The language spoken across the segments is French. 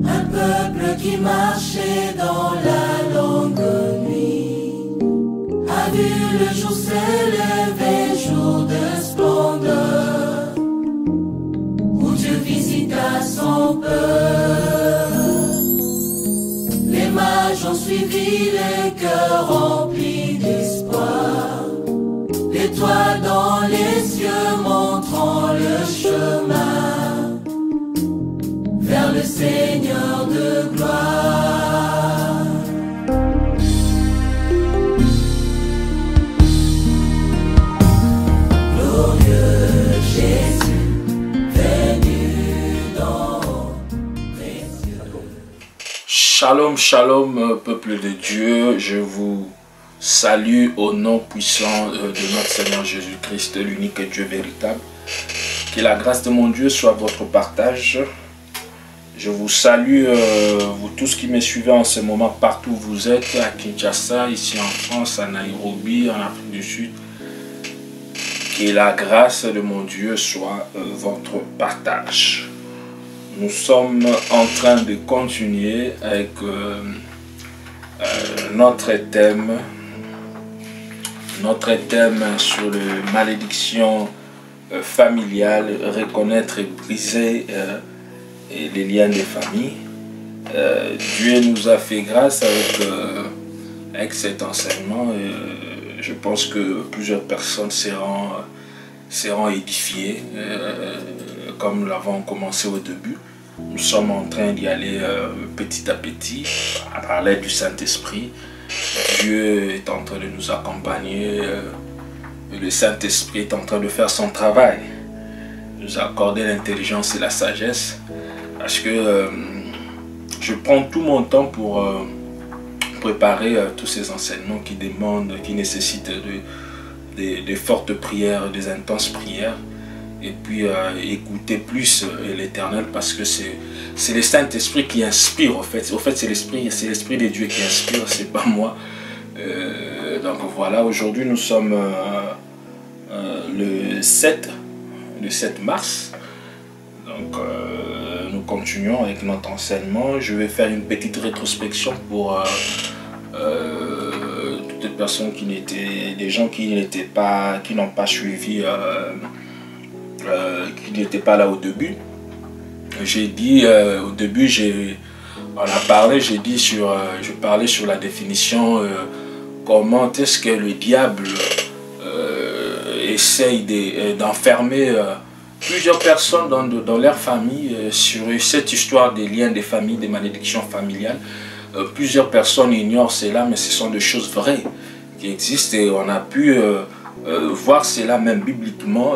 Un peuple qui marchait dans la longue nuit a vu le jour s'élever, jour de splendeur, où Dieu visita son peuple. Les mages ont suivi les cœurs remplis d'espoir, l'étoile dans les cieux montrant le chemin vers le Seigneur de gloire. Glorieux Jésus, venu dans précieux. Shalom, shalom, peuple de Dieu, je vous salue au nom puissant de notre Seigneur Jésus-Christ, l'unique Dieu véritable. Que la grâce de mon Dieu soit votre partage. Je vous salue, vous tous qui me suivez en ce moment, partout où vous êtes, à Kinshasa, ici en France, à Nairobi, en Afrique du Sud. Que la grâce de mon Dieu soit votre partage. Nous sommes en train de continuer avec notre thème sur les malédictions familiales, reconnaître et briser les liens des familles. Dieu nous a fait grâce avec cet enseignement. Je pense que plusieurs personnes seront édifiées, comme nous l'avons commencé au début. Nous sommes en train d'y aller petit à petit, à l'aide du Saint-Esprit. Dieu est en train de nous accompagner. Le Saint-Esprit est en train de faire son travail. Nous accorder l'intelligence et la sagesse. Parce que je prends tout mon temps pour préparer tous ces enseignements qui nécessitent de fortes prières, des intenses prières. Et puis écouter plus l'Éternel, parce que c'est le Saint-Esprit qui inspire. En fait c'est l'Esprit de Dieu qui inspire, c'est pas moi. Donc voilà, aujourd'hui nous sommes le 7 mars. Donc nous continuons avec notre enseignement. Je vais faire une petite rétrospection pour toutes les personnes des gens qui n'ont pas suivi, qui n'étaient pas là au début. J'ai dit au début, je parlais sur la définition, comment est-ce que le diable essaye d'enfermer plusieurs personnes dans leur famille sur cette histoire des liens des familles, des malédictions familiales. Plusieurs personnes ignorent cela, mais ce sont des choses vraies qui existent et on a pu voir cela même bibliquement.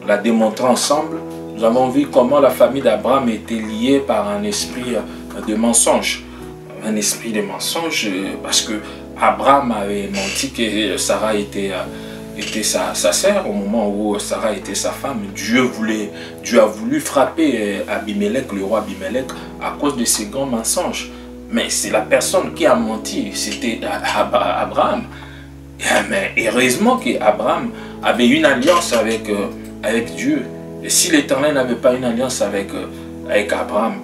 On l'a démontré ensemble. Nous avons vu comment la famille d'Abraham était liée par un esprit de mensonge. Un esprit de mensonge parce que Abraham avait menti que Sarah était sa sœur au moment où Sarah était sa femme. Dieu a voulu frapper Abimelech, le roi Abimelech, à cause de ses grands mensonges. Mais c'est la personne qui a menti, c'était Abraham. Mais heureusement qu'Abraham avait une alliance avec Dieu. Et si l'Éternel n'avait pas une alliance avec Abraham,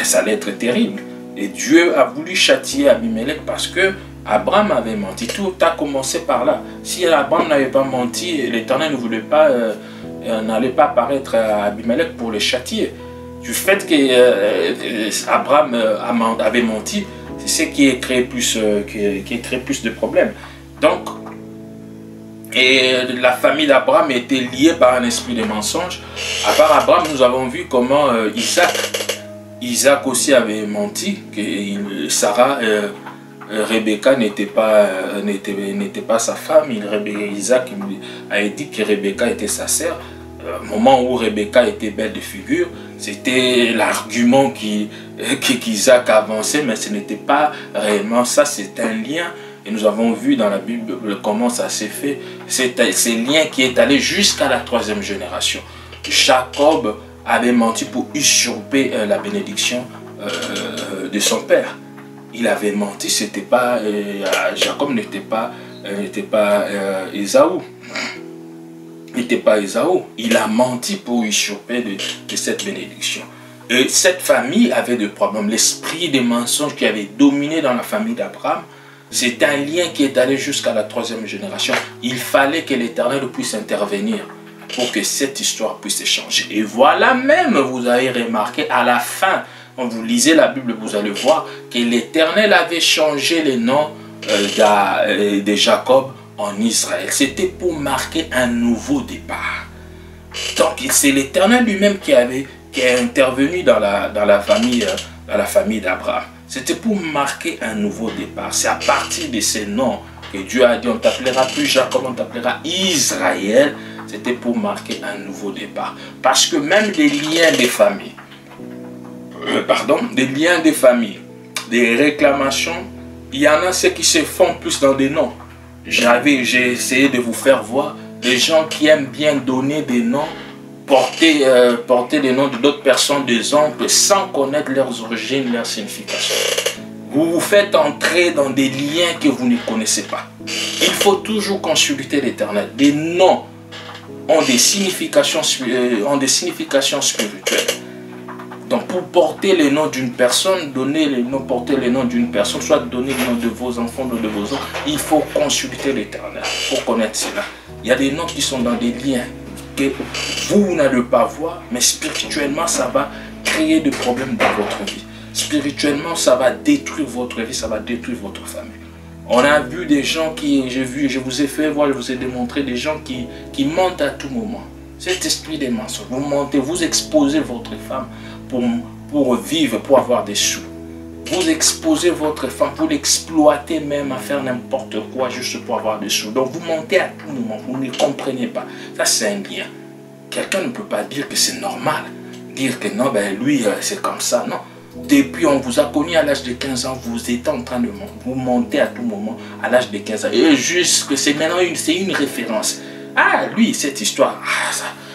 ça allait être terrible. Et Dieu a voulu châtier Abimelech parce que Abraham avait menti. Tout a commencé par là. Si Abraham n'avait pas menti, l'Éternel n'allait pas apparaître à Abimelech pour le châtier. Du fait qu'Abraham avait menti, c'est ce qui a créé plus de problèmes. Donc, la famille d'Abraham était liée par un esprit de mensonge. À part Abraham, nous avons vu comment Isaac aussi avait menti, que Sarah, Rebecca n'était pas sa femme. Isaac a dit que Rebecca était sa sœur. Au moment où Rebecca était belle de figure, c'était l'argument qu'Isaac avançait, mais ce n'était pas réellement ça, c'est un lien. Et nous avons vu dans la Bible comment ça s'est fait. C'est lien qui est allé jusqu'à la 3e génération. Jacob avait menti pour usurper la bénédiction de son père. Il avait menti, c'était pas Jacob n'était pas Ésaü. n'était pas Ésaü. Il a menti pour usurper de cette bénédiction. Et cette famille avait des problèmes. L'esprit des mensonges qui avait dominé dans la famille d'Abraham, c'est un lien qui est allé jusqu'à la 3e génération. Il fallait que l'Éternel puisse intervenir pour que cette histoire puisse changer. Et voilà même, vous avez remarqué, à la fin, quand vous lisez la Bible, vous allez voir que l'Éternel avait changé les noms de Jacob en Israël. C'était pour marquer un nouveau départ. Donc c'est l'Éternel lui-même qui est intervenu dans la famille d'Abraham. C'était pour marquer un nouveau départ. C'est à partir de ces noms que Dieu a dit, on t'appellera plus Jacob, on t'appellera Israël. C'était pour marquer un nouveau départ. Parce que même des liens des familles, des réclamations, il y en a ceux qui se font plus dans des noms. J'ai essayé de vous faire voir des gens qui aiment bien donner des noms, porter les noms d'autres personnes, des oncles, sans connaître leurs origines, leurs significations. Vous vous faites entrer dans des liens que vous ne connaissez pas. Il faut toujours consulter l'Éternel. Des noms ont des significations spirituelles. Donc pour porter les noms d'une personne, porter les noms d'une personne, soit donner le nom de vos enfants ou de vos enfants, il faut consulter l'Éternel pour connaître cela. Il y a des noms qui sont dans des liens que vous n'allez pas voir, mais spirituellement ça va créer des problèmes dans votre vie. Spirituellement ça va détruire votre vie, ça va détruire votre famille. On a vu des gens je vous ai fait voir, je vous ai démontré des gens qui mentent à tout moment. Cet esprit des mensonges, vous mentez, vous exposez votre femme pour vivre, pour avoir des sous. Vous exposez votre femme pour l'exploiter même à faire n'importe quoi juste pour avoir des sous. Donc vous mentez à tout moment, vous ne comprenez pas. Ça c'est un lien. Quelqu'un ne peut pas dire que c'est normal. Dire que non, ben lui c'est comme ça, non. Depuis on vous a connu à l'âge de 15 ans, vous êtes en train de mentir. Vous mentez à tout moment à l'âge de 15 ans. Et juste que c'est maintenant une référence. Ah lui, cette histoire,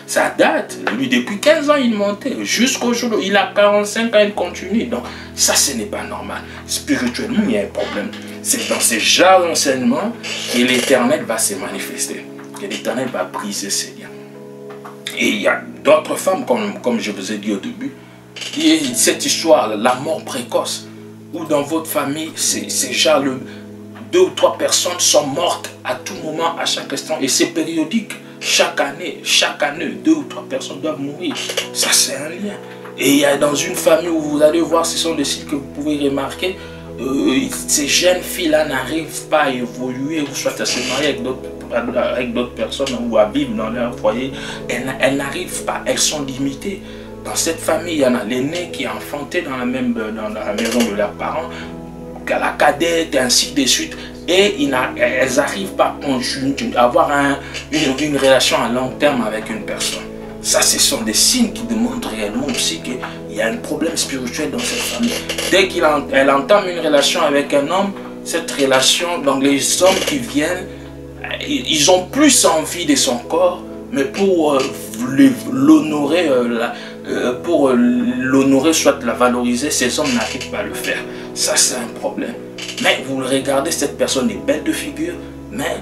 ça date. Lui, depuis 15 ans, il mentait. Jusqu'au jour où il a 45 ans, il continue. Donc, ça, ce n'est pas normal. Spirituellement, il y a un problème. C'est dans ces genres d'enseignements que l'Éternel va se manifester. Que l'Éternel va briser ses liens. Et il y a d'autres femmes, comme je vous ai dit au début, cette histoire, la mort précoce, où dans votre famille, c'est genre 2 ou 3 personnes sont mortes à tout moment, à chaque instant. Et c'est périodique. Chaque année, 2 ou 3 personnes doivent mourir. Ça, c'est un lien. Et il y a dans une famille où vous allez voir, ce sont des signes que vous pouvez remarquer. Ces jeunes filles-là n'arrivent pas à évoluer, ou soit à se marier avec d'autres personnes ou à vivre dans leur foyer. Elles n'arrivent pas, elles sont limitées. Dans cette famille, il y en a l'aîné qui est enfanté dans la maison de leurs parents, la cadette, ainsi de suite. Et elles n'arrivent pas à avoir une relation à long terme avec une personne. Ça, ce sont des signes qui démontrent réellement aussi qu'il y a un problème spirituel dans cette famille. Dès qu'elle entame une relation avec un homme, cette relation, donc les hommes qui viennent, ils ont plus envie de son corps, mais pour l'honorer, soit la valoriser, ces hommes n'arrivent pas à le faire. Ça, c'est un problème. Mais vous regardez, cette personne est belle de figure, mais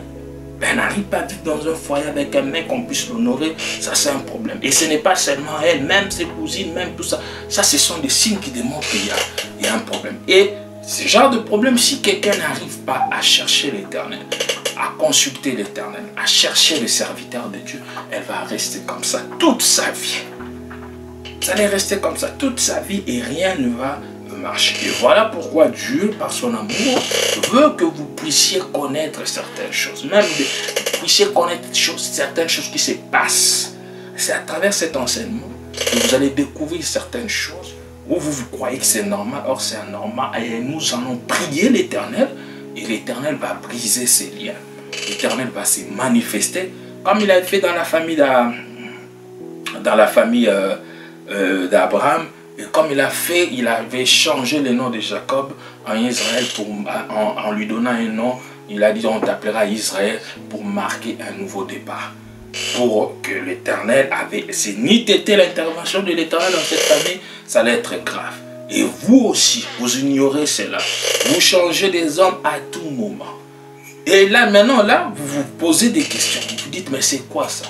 elle n'arrive pas à vivre dans un foyer avec un mec qu'on puisse l'honorer. Ça, c'est un problème. Et ce n'est pas seulement elle, même ses cousines, même tout ça. Ça, ce sont des signes qui démontrent qu'il y a un problème. Et ce genre de problème, si quelqu'un n'arrive pas à chercher l'Éternel, à consulter l'Éternel, à chercher le serviteur de Dieu, elle va rester comme ça toute sa vie. Ça allait rester comme ça toute sa vie et rien ne va marcher. Et voilà pourquoi Dieu, par son amour, veut que vous puissiez connaître certaines choses. Même que vous puissiez connaître certaines choses qui se passent. C'est à travers cet enseignement que vous allez découvrir certaines choses où vous croyez que c'est normal, or c'est anormal. Et nous allons prier l'Éternel et l'Éternel va briser ces liens. L'Éternel va se manifester comme il a fait dans la famille d'Abraham. Et comme il avait changé le nom de Jacob en Israël en lui donnant un nom. Il a dit on t'appellera Israël pour marquer un nouveau départ. Pour que l'Éternel c'est ni été l'intervention de l'Éternel dans cette famille, ça allait être grave. Et vous aussi, vous ignorez cela. Vous changez des hommes à tout moment. Et là, maintenant, vous vous posez des questions. Vous dites, mais c'est quoi ça?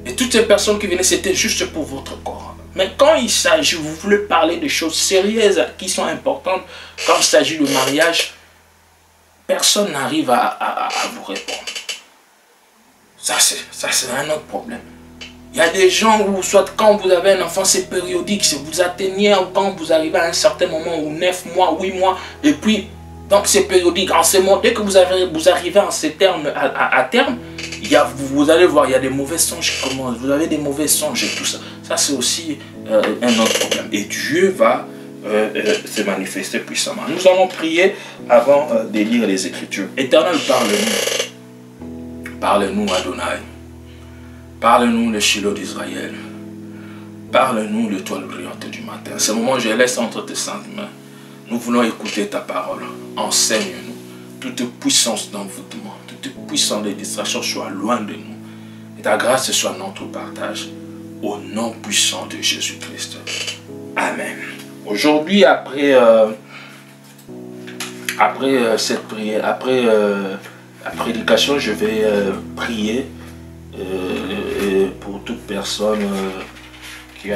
Et toutes ces personnes qui venaient, c'était juste pour votre corps. Mais quand il s'agit, vous voulez parler de choses sérieuses qui sont importantes, quand il s'agit de mariage, personne n'arrive à vous répondre. Ça, c'est un autre problème. Il y a des gens où, soit quand vous avez un enfant, c'est périodique, vous atteignez quand vous arrivez à un certain moment, ou 9 mois, 8 mois, et puis, donc c'est périodique. En ce moment, dès que vous arrivez en ces termes, à terme, vous allez voir, il y a des mauvais songes qui commencent, vous avez des mauvais songes et tout ça. Ça, c'est aussi un autre problème. Et Dieu va se manifester puissamment. Nous allons prier avant de lire les Écritures. Éternel, parle-nous. Parle-nous, Adonai. Parle-nous, le Shiloh d'Israël. Parle-nous, l'étoile brillante du matin. Ce moment, je laisse entre tes saintes mains. Nous voulons écouter ta parole. Enseigne-nous. Toute puissance d'envoûtement, toute puissance de distraction soit loin de nous. Et ta grâce soit notre partage. Au nom puissant de Jésus-Christ. Amen. Aujourd'hui, après cette prière, après la prédication, je vais prier pour toute personne qui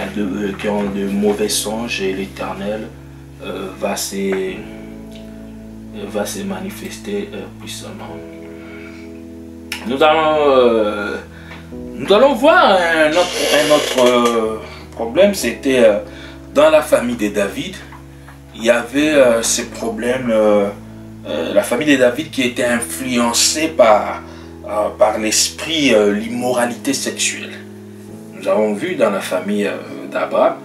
ont de mauvais songes, et l'Éternel va se manifester puissamment. Nous allons voir un autre problème. C'était dans la famille de David. Il y avait ces problèmes, la famille de David qui était influencée par l'esprit, l'immoralité sexuelle. Nous avons vu dans la famille d'Abraham,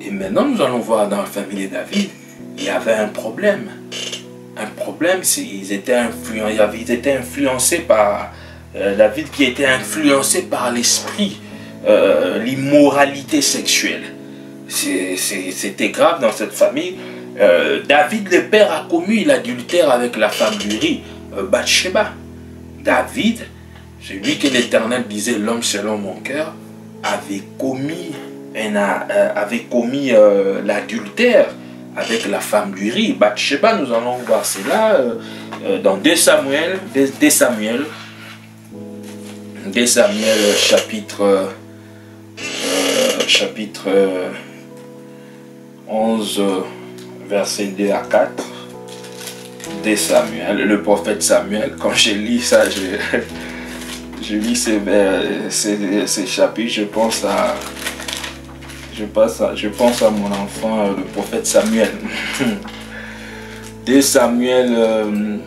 et maintenant nous allons voir dans la famille de David, il y avait un problème. Un problème, c'est qu'ils étaient influencés par David, qui était influencé par l'esprit, l'immoralité sexuelle. C'était grave dans cette famille. David, le père, a commis l'adultère avec la femme d'Uri, Bathsheba. David, celui que l'Éternel disait l'homme selon mon cœur, avait commis l'adultère avec la femme d'Uri, Bathsheba. Nous allons voir cela dans 2 Samuel chapitre 11, versets 2 à 4. 2 Samuel, le prophète Samuel. Quand je lis ça, je lis ces chapitres, je pense à mon enfant, le prophète Samuel. 2 Samuel,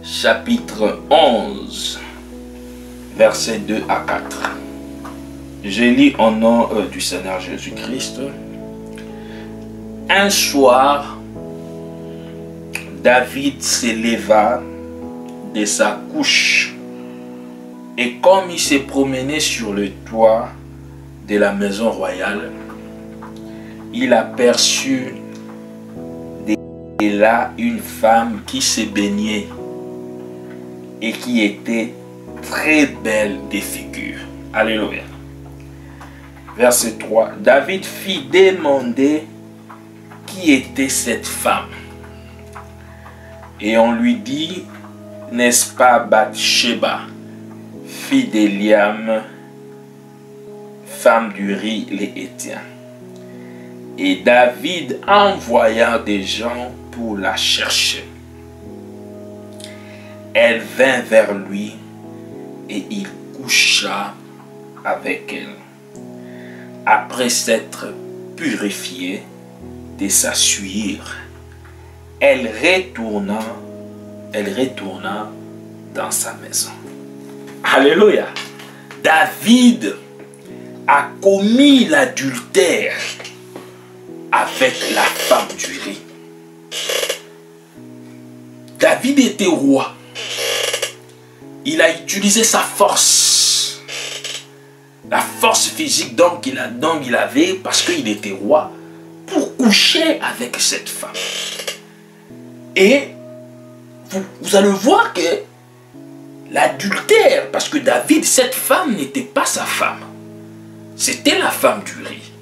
chapitre 11, versets 2 à 4. Je lis au nom du Seigneur Jésus-Christ. Un soir, David s'éleva de sa couche, et comme il s'est promené sur le toit de la maison royale, il aperçut là une femme qui se baignait et qui était très belle de figure. Alléluia. Verset 3. David fit demander qui était cette femme. Et on lui dit, n'est-ce pas Bathsheba, fille d'Eliam, femme d'Uri les Héthien. Et David envoya des gens pour la chercher. Elle vint vers lui et il coucha avec elle. Après s'être purifiée de sa sueur, elle retourna dans sa maison. Alléluia. David a commis l'adultère avec la femme d'Uri. David était roi. Il a utilisé sa force. La force physique donc qu'il avait, parce qu'il était roi, pour coucher avec cette femme. Et vous allez voir que l'adultère, parce que David, cette femme n'était pas sa femme. C'était la femme d'Uri.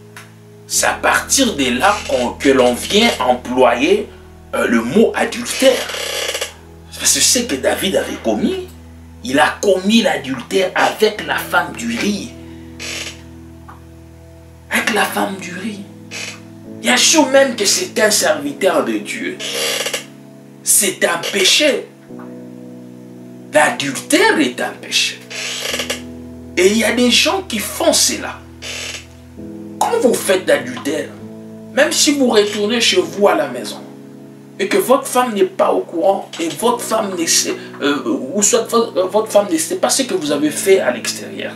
C'est à partir de là que l'on vient employer le mot adultère. Parce que c'est ce que David avait commis. Il a commis l'adultère avec la femme d'Uri. avec la femme d'Uri. Yahshua même que c'est un serviteur de Dieu. C'est un péché. L'adultère est un péché. Et il y a des gens qui font cela. Quand vous faites l'adultère, même si vous retournez chez vous à la maison, et que votre femme n'est pas au courant, et votre femme ne sait, ou soit votre femme ne sait pas ce que vous avez fait à l'extérieur,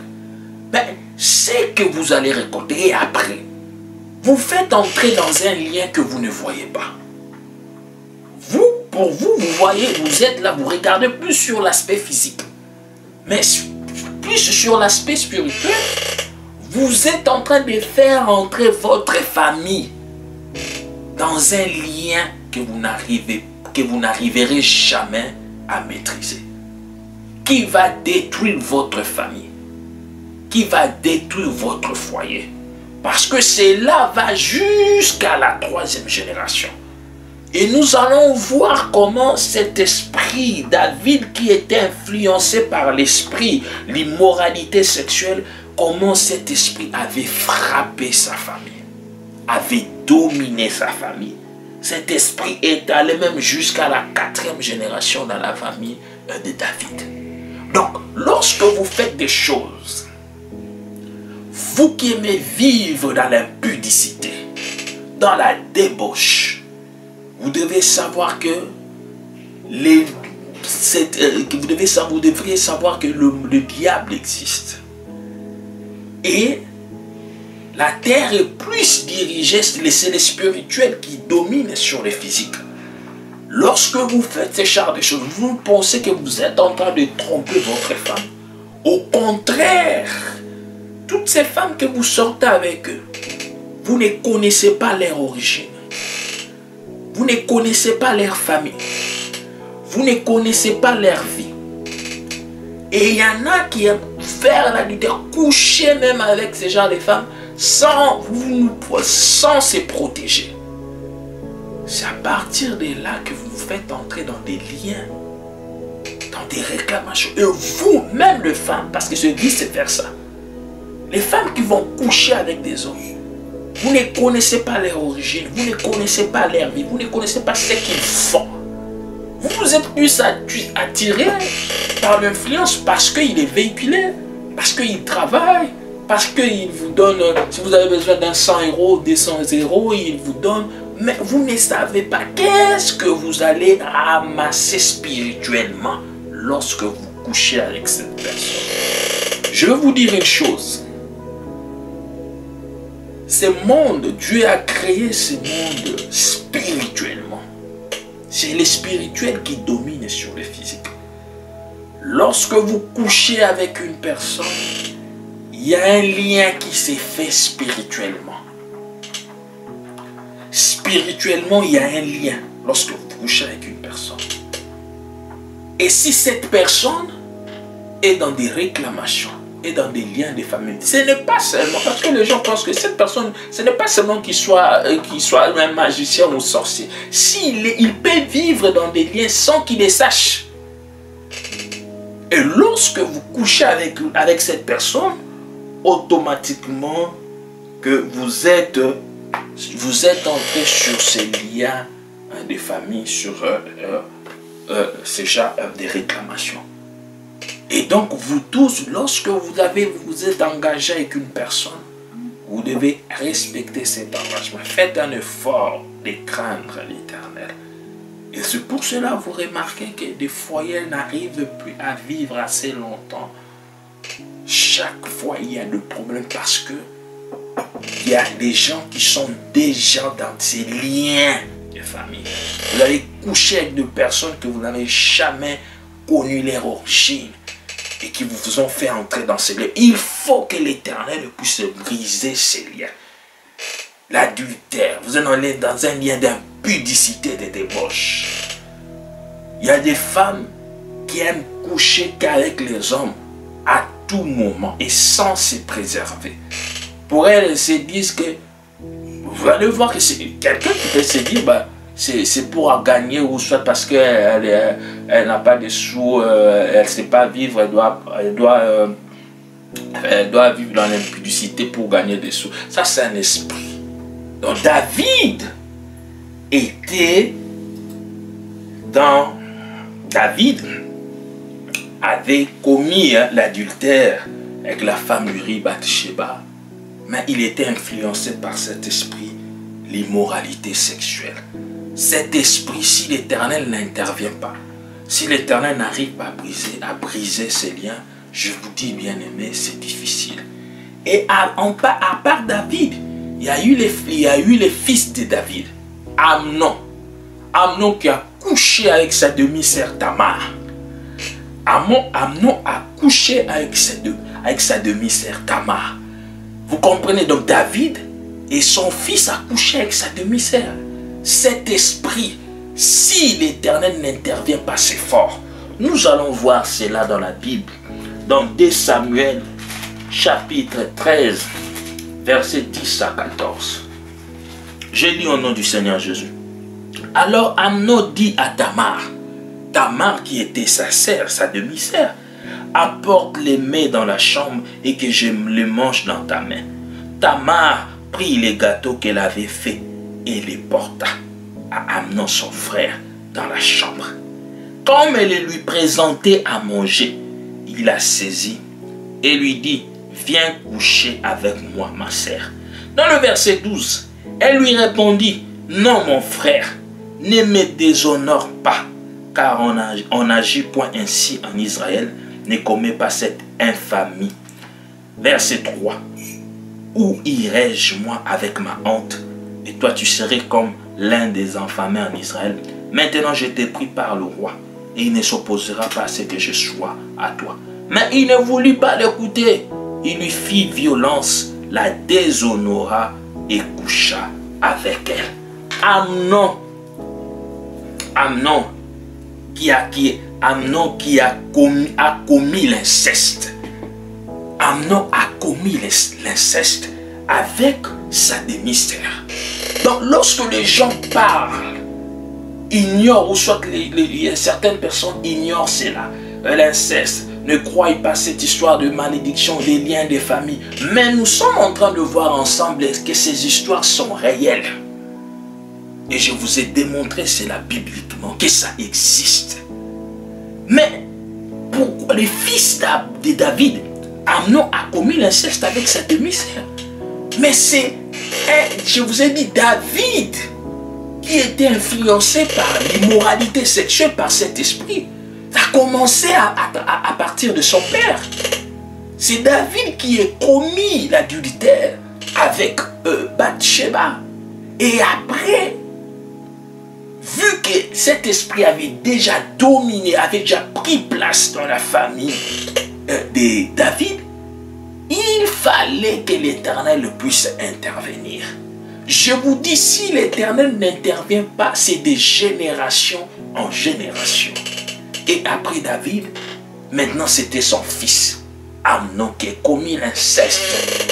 ben, c'est que vous allez récolter. Et après, vous faites entrer dans un lien que vous ne voyez pas. Vous, pour vous, vous voyez, vous êtes là, vous regardez plus sur l'aspect physique, mais plus sur l'aspect spirituel. Vous êtes en train de faire entrer votre famille dans un lien que vous n'arriverez jamais à maîtriser, qui va détruire votre famille, qui va détruire votre foyer, parce que cela va jusqu'à la 3e génération. Et nous allons voir comment cet esprit, David qui était influencé par l'esprit, l'immoralité sexuelle, comment cet esprit avait frappé sa famille, avait dominé sa famille. Cet esprit est allé même jusqu'à la 4e génération dans la famille de David. Donc, lorsque vous faites des choses, vous qui aimez vivre dans l'impudicité, dans la débauche, vous devez savoir que vous devriez savoir que le diable existe. Et la terre est plus dirigée, c'est le spirituel qui domine sur le physique. Lorsque vous faites ces genres de choses, vous pensez que vous êtes en train de tromper votre femme. Au contraire, toutes ces femmes que vous sortez avec eux, vous ne connaissez pas leur origine. Vous ne connaissez pas leur famille. Vous ne connaissez pas leur vie. Et il y en a qui aiment faire l'adultère, coucher même avec ces genres de femmes sans se protéger. C'est à partir de là que vous vous faites entrer dans des liens, dans des réclamations. Et vous, même les femmes, parce que je dis c'est faire ça. Les femmes qui vont coucher avec des hommes, vous ne connaissez pas leur origine, vous ne connaissez pas leur vie, vous ne connaissez pas ce qu'ils font. Vous êtes plus attiré par l'influence parce qu'il est véhiculé, parce qu'il travaille, parce qu'il vous donne, si vous avez besoin d'un 100 €, 200 €, il vous donne. Mais vous ne savez pas qu'est-ce que vous allez ramasser spirituellement lorsque vous couchez avec cette personne. Je vais vous dire une chose. Ce monde, Dieu a créé ce monde spirituellement. C'est le spirituel qui domine sur le physique. Lorsque vous couchez avec une personne, il y a un lien qui s'est fait spirituellement. Spirituellement, il y a un lien lorsque vous couchez avec une personne. Et si cette personne est dans des réclamations, et dans des liens de famille, ce n'est pas seulement, parce que les gens pensent que cette personne, ce n'est pas seulement qu'il soit un magicien ou sorcier. Il peut vivre dans des liens sans qu'il les sache. Et lorsque vous couchez avec cette personne, automatiquement que vous êtes entré sur ces liens de famille, sur ces genres de réclamations. Et donc vous tous, lorsque vous êtes engagé avec une personne, vous devez respecter cet engagement. Faites un effort de craindre l'Éternel. Et c'est pour cela que vous remarquez que des foyers n'arrivent plus à vivre assez longtemps. Chaque fois, il y a des problèmes parce que il y a des gens qui sont déjà dans ces liens de famille. Vous allez coucher avec des personnes que vous n'avez jamais connu leur origine et qui vous ont fait entrer dans ces liens. Il faut que l'Éternel puisse briser ces liens. L'adultère, vous êtes dans un lien d'impudicité, de débauche. Il y a des femmes qui aiment coucher qu'avec les hommes à tout moment et sans se préserver. Pour elles, elles se disent que, vous allez voir que c'est quelqu'un qui peut se dire, bah, c'est pour gagner, ou soit parce qu'elle n'a pas de sous, elle ne sait pas vivre, elle doit doit vivre dans l'impudicité pour gagner des sous. Ça, c'est un esprit. Donc, David avait commis l'adultère avec la femme Uri Bathsheba, mais il était influencé par cet esprit, l'immoralité sexuelle. Cet esprit, si l'Éternel n'intervient pas, si l'Éternel n'arrive pas à briser ces liens, je vous dis, bien-aimés, c'est difficile. Et à part David, il y a eu les fils de David. Amnon qui a couché avec sa demi-sœur Tamar. Amnon a couché avec sa demi-sœur Tamar. Vous comprenez, donc David et son fils a couché avec sa demi-sœur. Cet esprit, si l'Éternel n'intervient pas, c'est fort. Nous allons voir cela dans la Bible. Dans 2 Samuel, chapitre 13, versets 10 à 14. Je lis au nom du Seigneur Jésus. Alors Amnon dit à Tamar qui était sa sœur, sa demi-sœur, apporte les mets dans la chambre et que je les mange dans ta main. Tamar prit les gâteaux qu'elle avait faits et les porta à Amnon son frère dans la chambre. Comme elle les lui présentait à manger, il la saisit et lui dit, viens coucher avec moi, ma sœur. Dans le verset 12, elle lui répondit, non mon frère, ne me déshonore pas, car on n'agit point ainsi en Israël, ne commet pas cette infamie. Verset 3, où irai-je moi avec ma honte, et toi tu serais comme l'un des enfamés en Israël. Maintenant je t'ai pris par le roi, et il ne s'opposera pas à ce que je sois à toi. Mais il ne voulut pas l'écouter. Il lui fit violence, la déshonora et coucha avec elle. Amnon qui a commis l'inceste. Amnon a commis l'inceste avec sa demi-sœur. Donc lorsque les gens parlent, ignorent, ou soit certaines personnes ignorent cela, l'inceste, ne croyez pas cette histoire de malédiction, des liens des familles. Mais nous sommes en train de voir ensemble que ces histoires sont réelles. Et je vous ai démontré cela bibliquement, que ça existe. Mais pourquoi les fils de David, Amnon a commis l'inceste avec sa demi-sœur? Mais c'est, je vous ai dit, David qui était influencé par l'immoralité sexuelle, par cet esprit. Ça a commencé à partir de son père. C'est David qui a commis l'adultère avec Bathsheba. Et après, vu que cet esprit avait déjà dominé, avait déjà pris place dans la famille de David, il fallait que l'Éternel puisse intervenir. Je vous dis, si l'Éternel n'intervient pas, c'est de génération en génération. Et après David, maintenant c'était son fils, Amnon, qui a commis l'inceste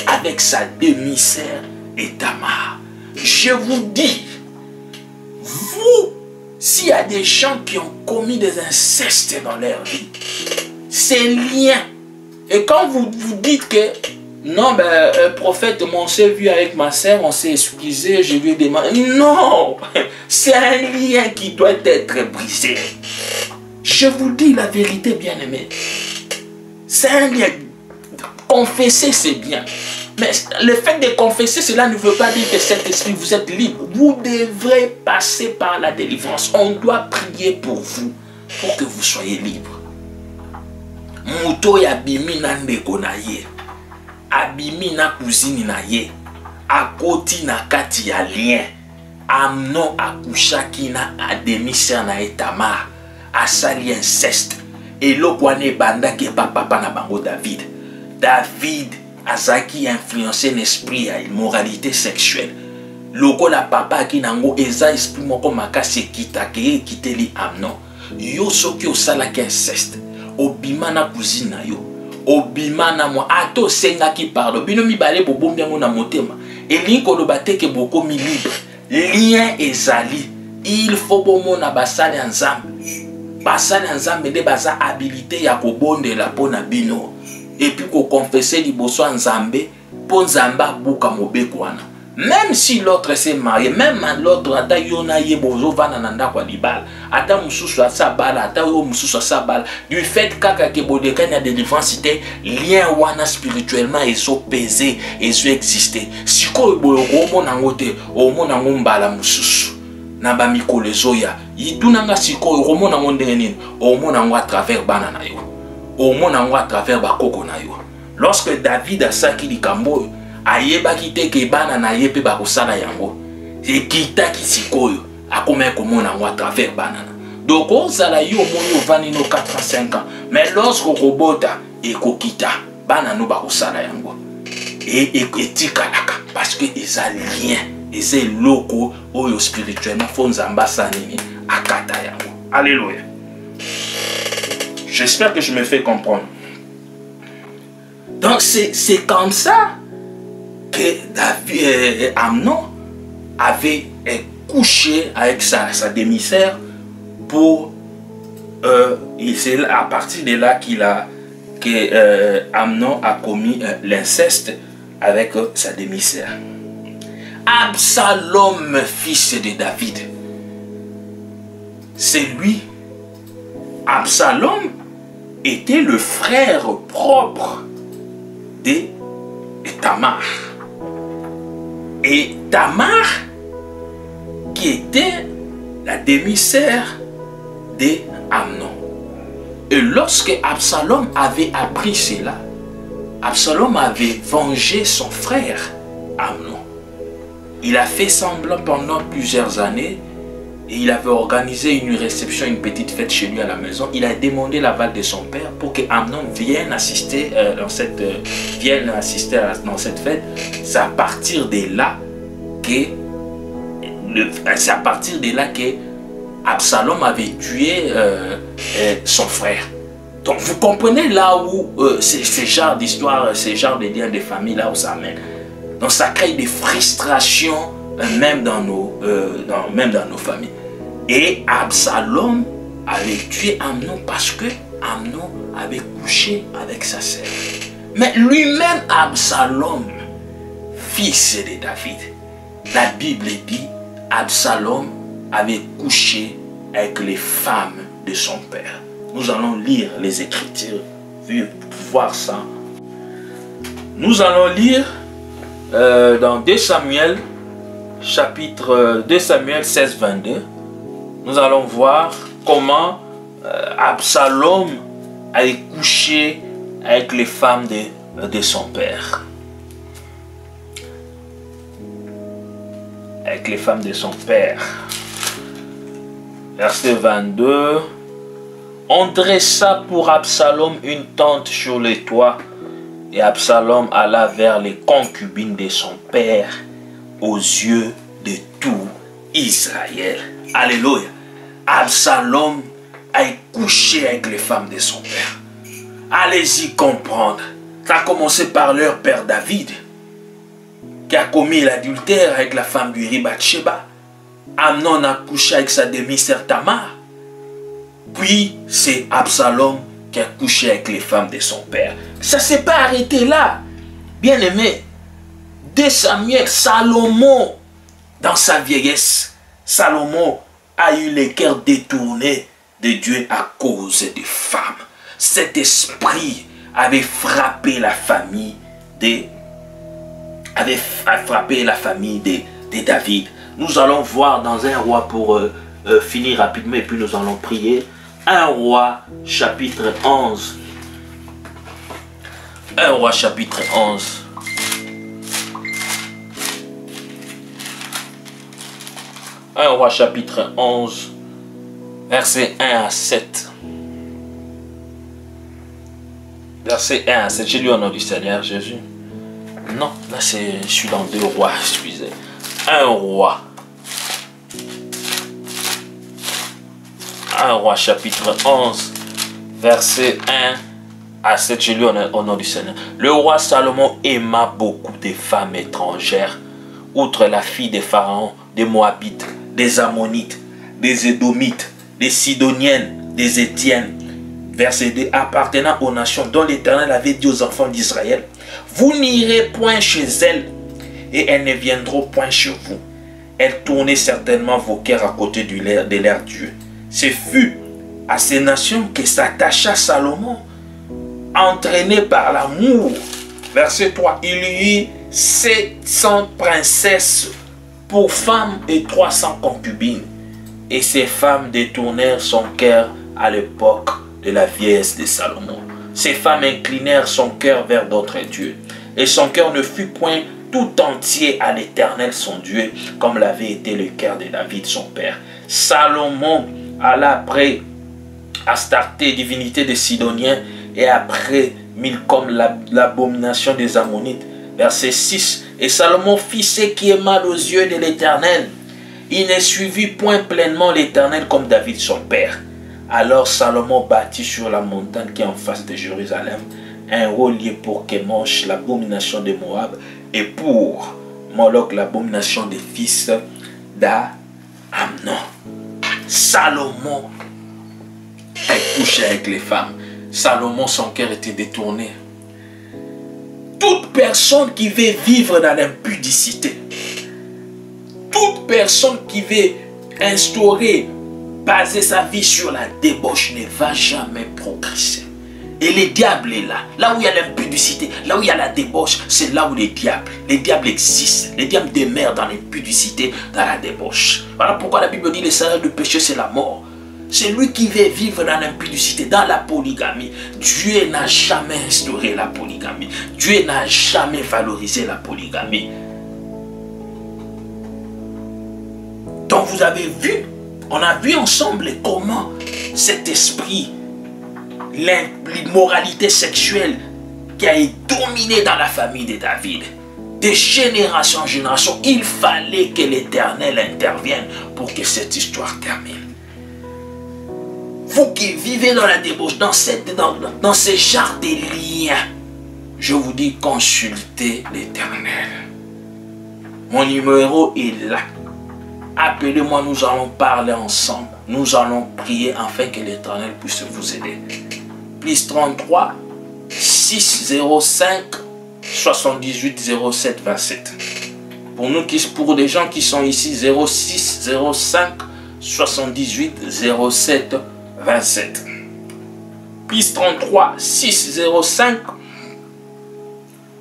avec sa demi-sœur et Tamar. Je vous dis, vous, s'il y a des gens qui ont commis des incestes dans leur vie, c'est liens. Et quand vous dites que, non, prophète, on s'est vu avec ma sœur, on s'est excusé, je lui ai demandé. Non, c'est un lien qui doit être brisé. Je vous dis la vérité, bien-aimé. C'est un lien. Confesser, c'est bien. Mais le fait de confesser, cela ne veut pas dire que cet esprit, vous êtes libre. Vous devrez passer par la délivrance. On doit prier pour vous, pour que vous soyez libre. Muto ya bimi na ndeko na ye. Abimi na cousine na ye. Akoti na kati ya lien. Amnon akushaki na demi-sœur na Tamar. Asali inceste. Et lokwane banda ke papa na bango David. David azaki influencé l'esprit à immoralité sexuelle. Loko la papa ki nango eza esprit moko makasi kitake kiteli Amnon. Yo soki osala ki inceste. Obima na cousine na yo. Obima na moi ato senga ki pardon. Bino mibale bobombi yango na motema. Elingi koloba te ke boko mi libre. Lien ezali. Il faut bomona basali nzambe. Basali nzambe nde baza habilité ya kobondela pona bino. et puis qu'on confesse liboso nzambe pour nzamba buka mobekwana. Même si l'autre s'est marié, même l'autre ata yona ye bozo vana nanda kwa libala, ata mususu asa bala, ata yo mususu asa bala, du fait kaka ke bodeka na délivrance ité lien wana spirituellement ezo pesé, ezo exister. Siko boyo ko mona ngote, o mona ngombala mususu na ba mikolo ezoya. Yitunanga siko ko mona ngondenge nini, o mona ngo à travers bana na yo. O mona ngo à travers ba koko na yo. Lorsque David a saki likambo ayeba kite ke bana na ye pe ba kosala yango ekita kisikoyo akoma komona ngo à travers banana. Donc ozala yo moyo vani no 4 à 5 ans, mais lorsque robota ekokita bana no ba kosala yango et etikalaka parce que eza lien eza loko oyo spirituellement fo nzamba sanini akata yango. Alléluia. J'espère que je me fais comprendre. Donc c'est comme ça que Amnon avait couché avec sa demi-sœur pour c'est à partir de là Amnon a commis l'inceste avec sa demi-sœur. Absalom, fils de David, c'est lui. Absalom était le frère propre de Tamar. Et Tamar, qui était la demi-sœur d'Amnon. Et lorsque Absalom avait appris cela, Absalom avait vengé son frère Amnon. Il a fait semblant pendant plusieurs années et il avait organisé une réception, une petite fête chez lui à la maison. Il a demandé l'aval de son père pour que Amnon vienne assister dans cette fête. C'est à partir de là que Absalom avait tué son frère. Donc vous comprenez là où ce genre d'histoire, ce genre de liens de famille là où ça mène. Donc ça crée des frustrations même dans nos familles. Et Absalom avait tué Amnon parce que Amnon avait couché avec sa sœur. Mais lui-même, Absalom, fils de David, la Bible dit, Absalom avait couché avec les femmes de son père. Nous allons lire les Écritures, voir ça. Nous allons lire dans 2 Samuel, chapitre 2 Samuel 16, 22. Nous allons voir comment Absalom a couché avec les femmes de son père. Avec les femmes de son père. Verset 22. On dressa pour Absalom une tente sur le toit, et Absalom alla vers les concubines de son père aux yeux de tout Israël. Alléluia. Absalom a couché avec les femmes de son père. Allez-y comprendre. Ça a commencé par leur père David, qui a commis l'adultère avec la femme d'Uri Bathsheba. Amnon a couché avec sa demi-sœur Tamar. Puis c'est Absalom qui a couché avec les femmes de son père. Ça ne s'est pas arrêté là. Bien aimé, 2 Samuel, Salomon, dans sa vieillesse, Salomon a eu le cœur détourné de Dieu à cause des femmes. Cet esprit avait frappé la famille de David. Nous allons voir dans un roi pour finir rapidement et puis nous allons prier. 1 roi chapitre 11. 1 roi chapitre 11. 1 roi chapitre 11, verset 1 à 7. Verset 1 à 7. J'ai lu au nom du Seigneur Jésus. Non, là je suis dans 2 rois, excusez. 1 roi. 1 roi chapitre 11, verset 1 à 7. J'ai lu au nom du Seigneur. Le roi Salomon aima beaucoup de femmes étrangères, outre la fille des pharaons, des Moabites, des Ammonites, des Édomites, des Sidoniennes, des Étiennes, Verset 2. Appartenant aux nations dont l'Éternel avait dit aux enfants d'Israël, vous n'irez point chez elles et elles ne viendront point chez vous. Elles tournaient certainement vos cœurs à côté de leur Dieu. Ce fut à ces nations que s'attacha Salomon, entraîné par l'amour. Verset 3. Il y eut 700 princesses pour femmes et 300 concubines. Et ces femmes détournèrent son cœur à l'époque de la vieillesse de Salomon. Ces femmes inclinèrent son cœur vers d'autres dieux. Et son cœur ne fut point tout entier à l'Éternel son Dieu, comme l'avait été le cœur de David son père. Salomon alla après Astarté, divinité des Sidoniens, et après Milcom, l'abomination des Ammonites. Verset 6. Et Salomon fit ce qui est mal aux yeux de l'Éternel. Il ne suivit point pleinement l'Éternel comme David son père. Alors Salomon bâtit sur la montagne qui est en face de Jérusalem un relier pour Kémosh, l'abomination de Moab, et pour Moloch, l'abomination des fils d'Amnon. Salomon a couché avec les femmes. Salomon, son cœur était détourné. Toute personne qui veut vivre dans l'impudicité, toute personne qui veut instaurer, baser sa vie sur la débauche ne va jamais progresser. Et le diable est là. Là où il y a l'impudicité, là où il y a la débauche, c'est là où les diables existent. Les diables demeurent dans l'impudicité, dans la débauche. Voilà pourquoi la Bible dit le salaire du péché, c'est la mort. C'est lui qui veut vivre dans l'impudicité, dans la polygamie. Dieu n'a jamais instauré la polygamie. Dieu n'a jamais valorisé la polygamie. Donc vous avez vu, on a vu ensemble comment cet esprit, l'immoralité sexuelle qui a dominé dans la famille de David, de génération en génération, il fallait que l'Éternel intervienne pour que cette histoire termine. Vous qui vivez dans la débauche, dans ce genre de liens, je vous dis consultez l'Éternel. Mon numéro est là. Appelez-moi, nous allons parler ensemble. Nous allons prier afin que l'Éternel puisse vous aider. Plus 33 605 78 07 27. Pour des gens qui sont ici, 06 05 78 07 27. Plus 33 605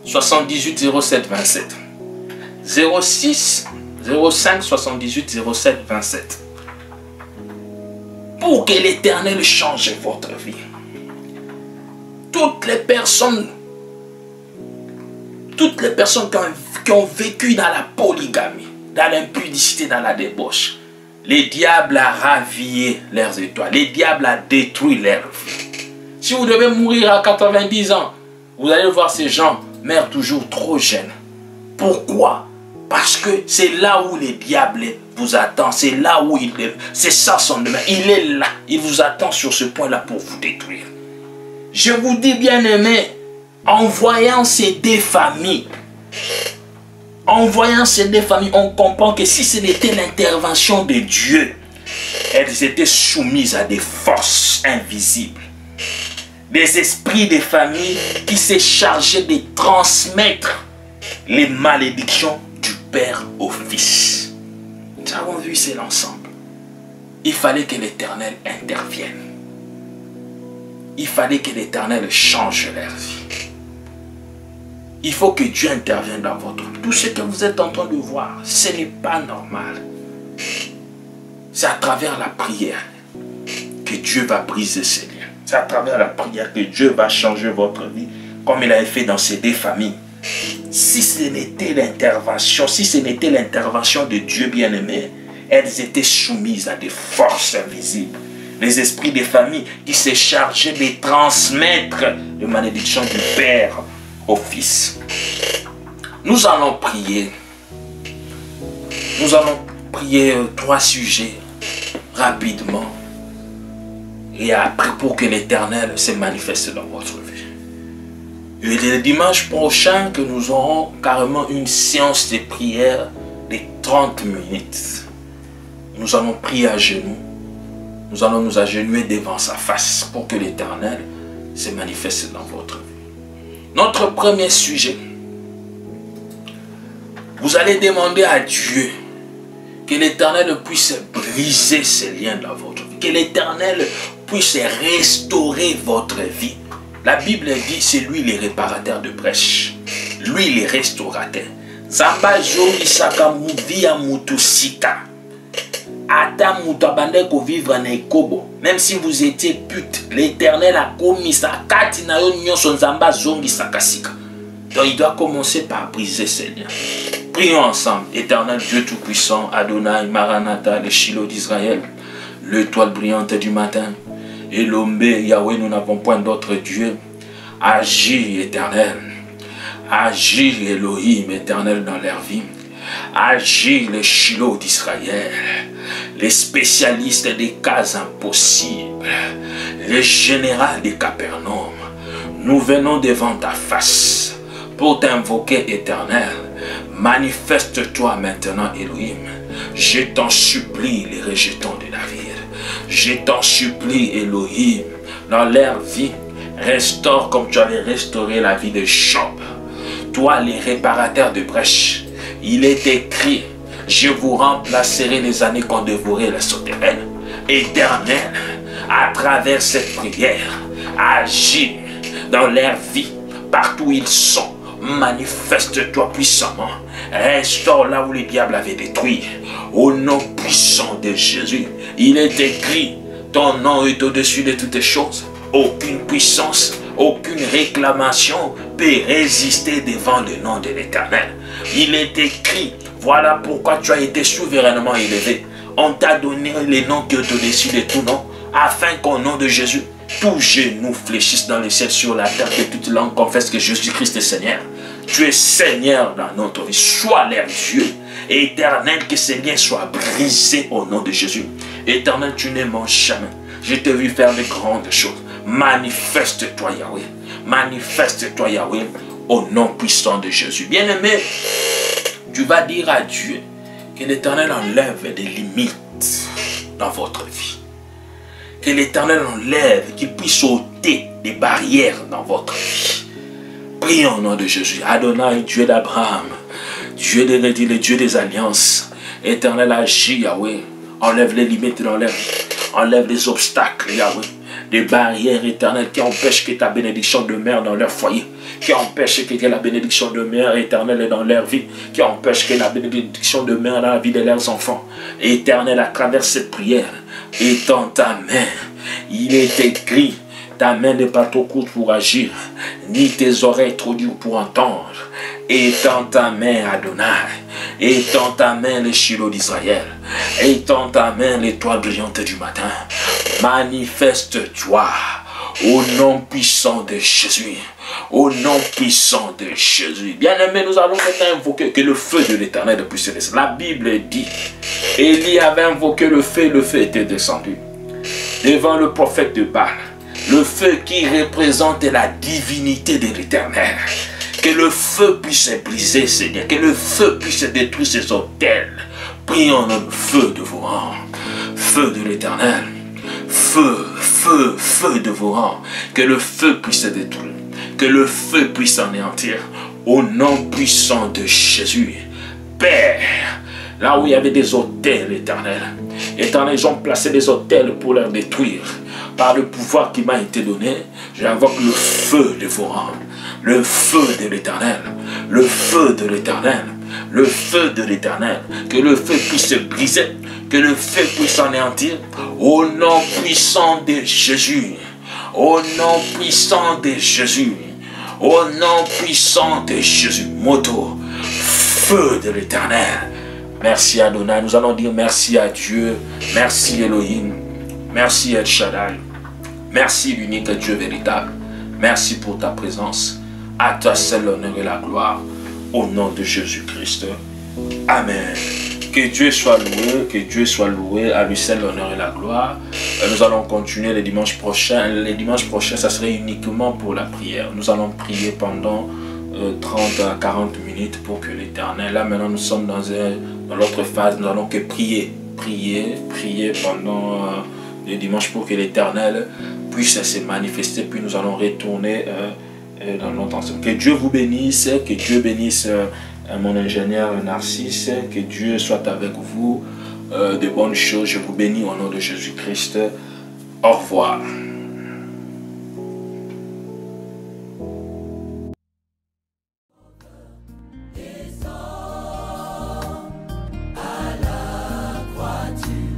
78 07 27. 06 05 78 07 27. Pour que l'Éternel change votre vie. Toutes les personnes qui ont vécu dans la polygamie, dans l'impudicité, dans la débauche, le diable a ravillé leurs étoiles. Le diable a détruit leur vie. Si vous devez mourir à 90 ans, vous allez voir ces gens meurent toujours trop jeunes. Pourquoi? Parce que c'est là où le diable vous attend. C'est là où il est. C'est ça son domaine. Il est là. Il vous attend sur ce point-là pour vous détruire. Je vous dis, bien aimé, en voyant ces deux familles, on comprend que si ce n'était l'intervention de Dieu, elles étaient soumises à des forces invisibles. Des esprits de famille qui s'est chargé de transmettre les malédictions du père au fils. Nous avons vu cela ensemble. Il fallait que l'Éternel intervienne. Il fallait que l'Éternel change leur vie. Il faut que Dieu intervienne dans votre vie. Tout ce que vous êtes en train de voir, ce n'est pas normal. C'est à travers la prière que Dieu va briser ces liens. C'est à travers la prière que Dieu va changer votre vie, comme il avait fait dans ces deux familles. Si ce n'était l'intervention, de Dieu bien-aimé, elles étaient soumises à des forces invisibles. Les esprits des familles qui s'est chargé de transmettre les malédictions du Père au Fils. Nous allons prier. Nous allons prier 3 sujets rapidement. Et après, pour que l'Éternel se manifeste dans votre vie. Et le dimanche prochain, que nous aurons carrément une séance de prière de 30 minutes. Nous allons prier à genoux. nous allons nous agenouiller devant sa face pour que l'Éternel se manifeste dans votre vie. Notre premier sujet, vous allez demander à Dieu que l'Éternel puisse briser ces liens dans votre vie, que l'Éternel puisse restaurer votre vie. La Bible dit, c'est lui le réparateur de brèches, lui le restaurateur. Zamba zongi saka muvia mutusika. Ata mutabande ko vivre na ekobo. Même si vous étiez pute, l'Éternel a commis sa kati na yo nyonso nzamba zongi saka sika. Donc il doit commencer par briser ces liens. Prions ensemble. Éternel Dieu Tout-Puissant, Adonai, Maranatha, le Shiloh d'Israël, l'étoile brillante du matin, Elombe, Yahweh, nous n'avons point d'autre Dieu. Agis, Éternel. Agis, Elohim, Éternel, dans leur vie. Agis, le Shiloh d'Israël, les spécialistes des cas impossibles, les généraux des Capernaum. Nous venons devant ta face pour t'invoquer, Éternel. Manifeste-toi maintenant, Elohim. Je t'en supplie, les rejetons de David. Je t'en supplie, Elohim, dans leur vie, restaure comme tu avais restauré la vie de Job. Toi, les réparateurs de brèches, il est écrit, je vous remplacerai les années qu'on dévorait la sauterelle. Éternel, à travers cette prière, agis dans leur vie, partout où ils sont. Manifeste-toi puissamment. Restaure là où le diable avait détruit. Au nom puissant de Jésus. Il est écrit, ton nom est au-dessus de toutes choses. Aucune puissance, aucune réclamation peut résister devant le nom de l'Éternel. Il est écrit, voilà pourquoi tu as été souverainement élevé. On t'a donné le nom qui est au-dessus de tout nom, afin qu'au nom de Jésus, tous genoux fléchissent dans le ciel, sur la terre, que toute langue confesse que Jésus-Christ est Seigneur. Tu es Seigneur dans notre vie. Sois leur Dieu. Éternel, que ces liens soient brisés au nom de Jésus. Éternel, tu ne manges jamais. Je t'ai vu faire de grandes choses. Manifeste-toi, Yahweh. Manifeste-toi, Yahweh, au nom puissant de Jésus. Bien-aimé, tu vas dire à Dieu que l'Éternel enlève des limites dans votre vie. Que l'Éternel enlève, qu'il puisse ôter des barrières dans votre vie. Prions au nom de Jésus. Adonai, Dieu d'Abraham, Dieu des redits, le Dieu des alliances. Éternel, agis, Yahweh. Enlève les limites dans leur vie. Enlève les obstacles, Yahweh. Des barrières éternelles qui empêchent que ta bénédiction demeure dans leur foyer. Qui empêchent que la bénédiction demeure éternelle dans leur vie. Qui empêchent que la bénédiction demeure dans la vie de leurs enfants. Éternel, à travers cette prière, étends ta main. Il est écrit, ta main n'est pas trop courte pour agir, ni tes oreilles trop dures pour entendre. Étends ta main, Adonai. Étends ta main, le Shiloh d'Israël. Étends ta main, l'étoile brillante du matin. Manifeste-toi au nom puissant de Jésus. Au nom puissant de Jésus. Bien-aimés, nous allons maintenant invoquer que le feu de l'Éternel puisse descendre. La Bible dit, Élie avait invoqué le feu était descendu devant le prophète de Baal. Le feu qui représente la divinité de l'Éternel. Que le feu puisse briser, Seigneur. Que le feu puisse détruire ces autels. Prions le feu de vos rangs. Feu de l'Éternel. Feu, feu, feu de vos rangs. Que le feu puisse détruire. Que le feu puisse anéantir. Au nom puissant de Jésus. Père, là où il y avait des autels, Éternel. Éternel, ils ont placé des autels pour les détruire. Par le pouvoir qui m'a été donné, j'invoque le feu de vos rangs. Le feu de l'Éternel. Le feu de l'Éternel. Le feu de l'Éternel. Que le feu puisse briser. Que le feu puisse anéantir. Au nom puissant de Jésus. Au nom puissant de Jésus. Au nom puissant de Jésus. Moto. Feu de l'Éternel. Merci Adonai. Nous allons dire merci à Dieu. Merci Elohim. Merci El Shaddai. Merci l'unique Dieu véritable. Merci pour ta présence. À toi seul l'honneur et la gloire. Au nom de Jésus-Christ. Amen. Que Dieu soit loué. Que Dieu soit loué. À lui seul l'honneur et la gloire. Nous allons continuer les dimanches prochains. Les dimanches prochains, ça serait uniquement pour la prière. Nous allons prier pendant 30 à 40 minutes pour que l'Éternel. Là maintenant nous sommes dans l'autre phase. Nous allons que prier. Prier pendant le dimanche pour que l'Éternel puisse se manifester, puis nous allons retourner dans notre ensemble. Que Dieu vous bénisse, que Dieu bénisse mon ingénieur Narcisse, que Dieu soit avec vous, de bonnes choses. Je vous bénis au nom de Jésus-Christ. Au revoir. À la croix, tu